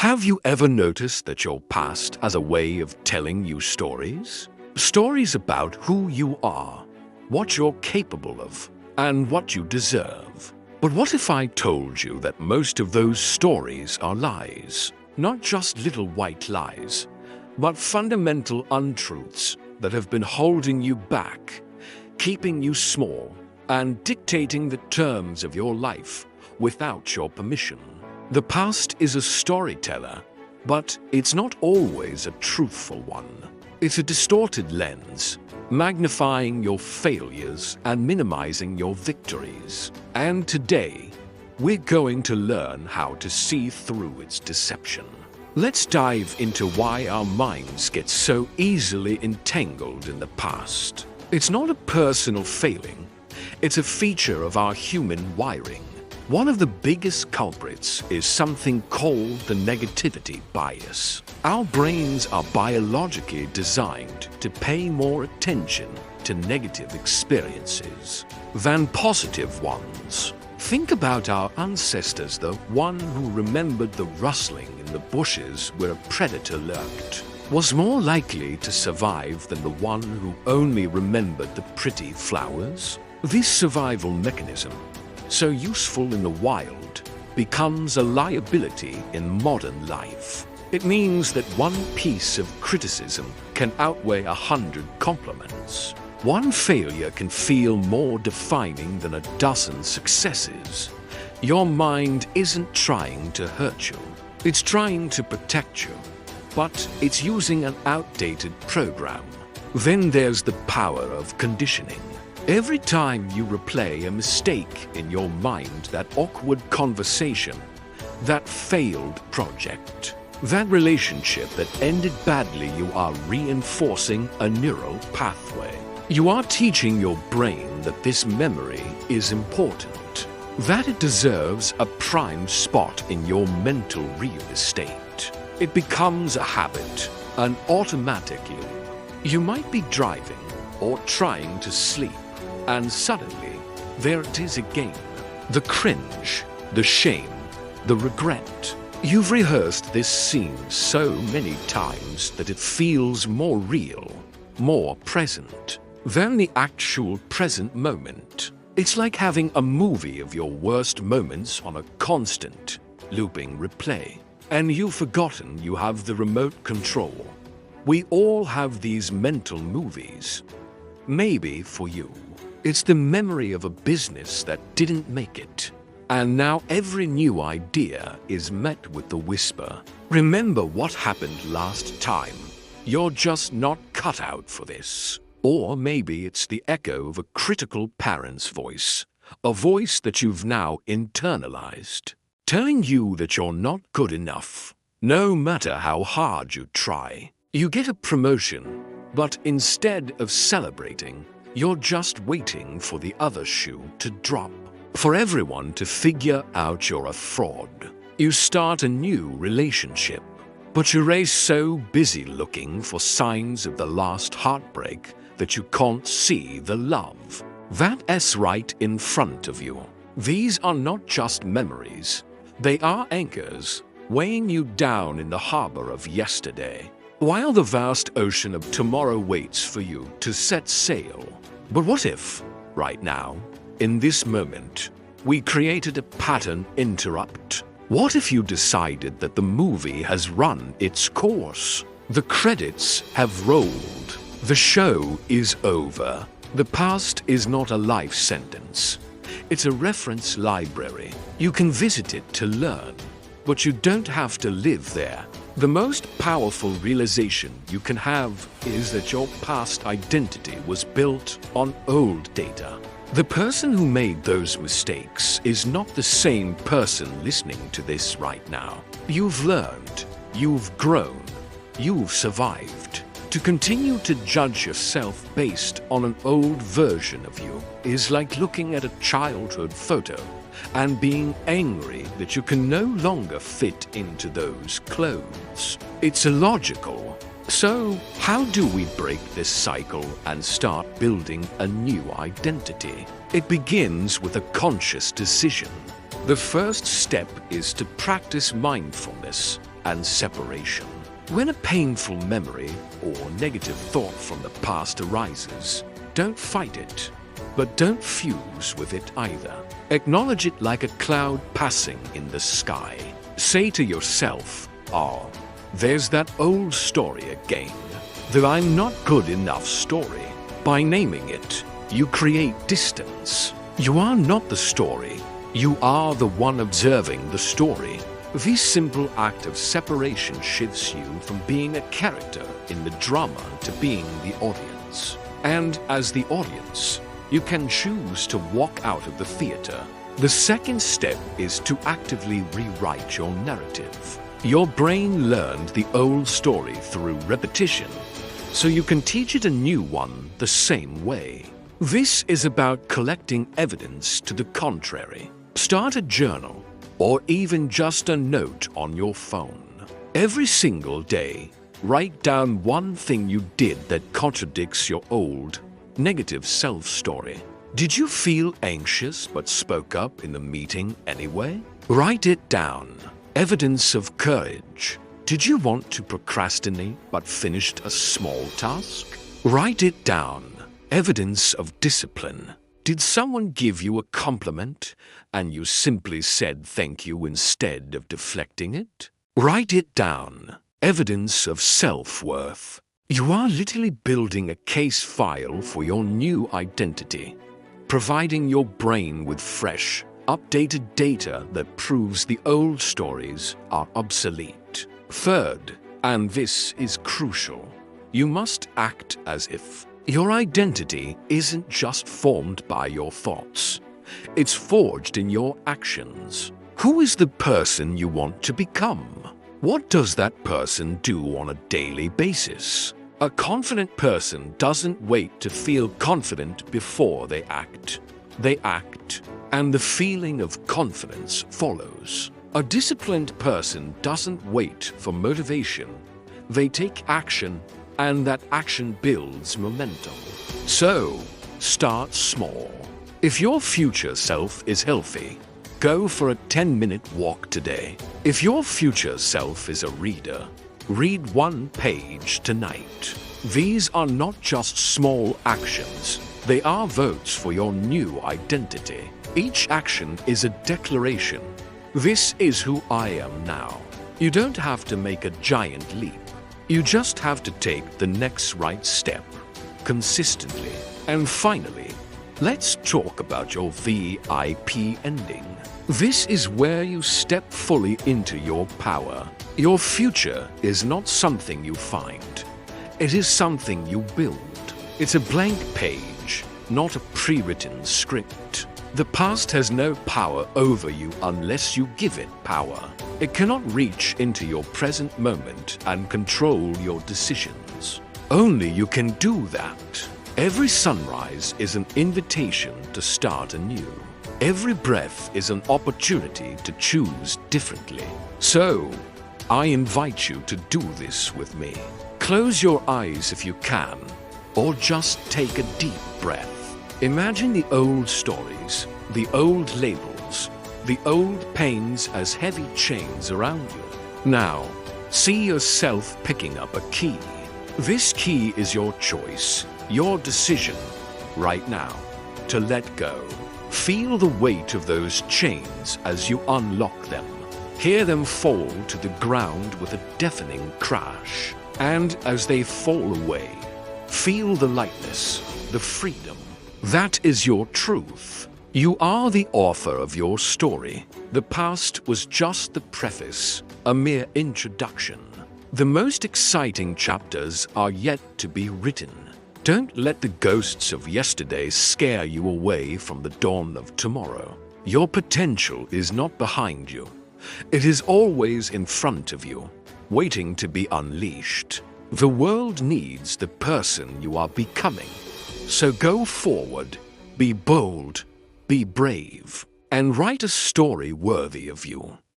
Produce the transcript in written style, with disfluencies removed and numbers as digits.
Have you ever noticed that your past has a way of telling you stories? Stories about who you are, what you're capable of, and what you deserve. But what if I told you that most of those stories are lies? Not just little white lies, but fundamental untruths that have been holding you back, keeping you small, and dictating the terms of your life without your permission. The past is a storyteller, but it's not always a truthful one. It's a distorted lens, magnifying your failures and minimizing your victories. And today, we're going to learn how to see through its deception. Let's dive into why our minds get so easily entangled in the past. It's not a personal failing, it's a feature of our human wiring. One of the biggest culprits is something called the negativity bias. Our brains are biologically designed to pay more attention to negative experiences than positive ones. Think about our ancestors. The one who remembered the rustling in the bushes where a predator lurked was more likely to survive than the one who only remembered the pretty flowers. This survival mechanism, so useful in the wild, becomes a liability in modern life. It means that one piece of criticism can outweigh 100 compliments. One failure can feel more defining than a dozen successes. Your mind isn't trying to hurt you. It's trying to protect you, but it's using an outdated program. Then there's the power of conditioning. Every time you replay a mistake in your mind, that awkward conversation, that failed project, that relationship that ended badly, you are reinforcing a neural pathway. You are teaching your brain that this memory is important, that it deserves a prime spot in your mental real estate. It becomes a habit, an automatic loop. You might be driving or trying to sleep, and suddenly, there it is again. The cringe, the shame, the regret. You've rehearsed this scene so many times that it feels more real, more present than the actual present moment. It's like having a movie of your worst moments on a constant, looping replay. And you've forgotten you have the remote control. We all have these mental movies. Maybe for you, it's the memory of a business that didn't make it. And now every new idea is met with the whisper, "Remember what happened last time. You're just not cut out for this." Or maybe it's the echo of a critical parent's voice, a voice that you've now internalized, telling you that you're not good enough, no matter how hard you try. You get a promotion, but instead of celebrating, you're just waiting for the other shoe to drop, for everyone to figure out you're a fraud. You start a new relationship, but you're so busy looking for signs of the last heartbreak that you can't see the love that's right in front of you. These are not just memories, they are anchors, weighing you down in the harbor of yesterday, while the vast ocean of tomorrow waits for you to set sail. But what if, right now, in this moment, we created a pattern interrupt? What if you decided that the movie has run its course? The credits have rolled. The show is over. The past is not a life sentence. It's a reference library. You can visit it to learn, but you don't have to live there. The most powerful realization you can have is that your past identity was built on old data. The person who made those mistakes is not the same person listening to this right now. You've learned, you've grown, you've survived. To continue to judge yourself based on an old version of you is like looking at a childhood photo and being angry that you can no longer fit into those clothes. It's illogical. So, how do we break this cycle and start building a new identity? It begins with a conscious decision. The first step is to practice mindfulness. and separation. When a painful memory or negative thought from the past arises, don't fight it, but don't fuse with it either. Acknowledge it like a cloud passing in the sky. Say to yourself, "Oh, there's that old story again, the I'm not good enough story." By naming it, you create distance. You are not the story. You are the one observing the story. This simple act of separation shifts you from being a character in the drama to being the audience. And as the audience, you can choose to walk out of the theater. The second step is to actively rewrite your narrative. Your brain learned the old story through repetition, so you can teach it a new one the same way. This is about collecting evidence to the contrary. Start a journal, or even just a note on your phone. Every single day, write down one thing you did that contradicts your old, negative self-story. Did you feel anxious but spoke up in the meeting anyway? Write it down. Evidence of courage. Did you want to procrastinate but finished a small task? Write it down. Evidence of discipline. Did someone give you a compliment and you simply said thank you instead of deflecting it? Write it down. Evidence of self-worth. You are literally building a case file for your new identity, providing your brain with fresh, updated data that proves the old stories are obsolete. Third, and this is crucial, you must act as if. Your identity isn't just formed by your thoughts. It's forged in your actions. Who is the person you want to become? What does that person do on a daily basis? A confident person doesn't wait to feel confident before they act. They act, and the feeling of confidence follows. A disciplined person doesn't wait for motivation. They take action, and that action builds momentum. So, start small. If your future self is healthy, go for a 10-minute walk today. If your future self is a reader, read one page tonight. These are not just small actions. They are votes for your new identity. Each action is a declaration. This is who I am now. You don't have to make a giant leap. You just have to take the next right step, consistently. And finally, let's talk about your VIP ending. This is where you step fully into your power. Your future is not something you find. It is something you build. It's a blank page, not a pre-written script. The past has no power over you unless you give it power. It cannot reach into your present moment and control your decisions. Only you can do that. Every sunrise is an invitation to start anew. Every breath is an opportunity to choose differently. So, I invite you to do this with me. Close your eyes if you can, or just take a deep breath. Imagine the old stories, the old labels, the old pains as heavy chains around you. Now, see yourself picking up a key. This key is your choice, your decision, right now, to let go. Feel the weight of those chains as you unlock them. Hear them fall to the ground with a deafening crash. And as they fall away, feel the lightness, the freedom. That is your truth. You are the author of your story. The past was just the preface, a mere introduction. The most exciting chapters are yet to be written. Don't let the ghosts of yesterday scare you away from the dawn of tomorrow. Your potential is not behind you. It is always in front of you, waiting to be unleashed. The world needs the person you are becoming. So go forward, be bold, be brave, and write a story worthy of you.